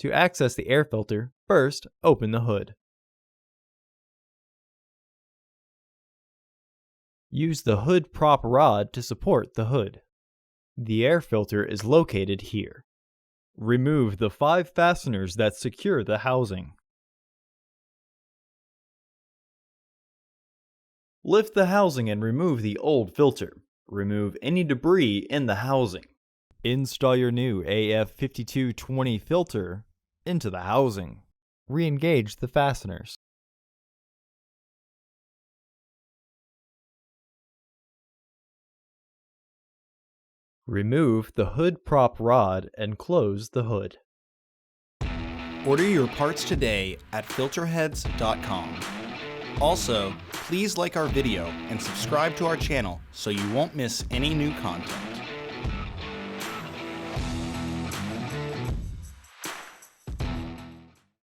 To access the air filter, first open the hood. Use the hood prop rod to support the hood. The air filter is located here. Remove the 5 fasteners that secure the housing. Lift the housing and remove the old filter. Remove any debris in the housing. Install your new AF5220 filter into the housing. Re-engage the fasteners. Remove the hood prop rod and close the hood. Order your parts today at filterheads.com. Also, please like our video and subscribe to our channel so you won't miss any new content.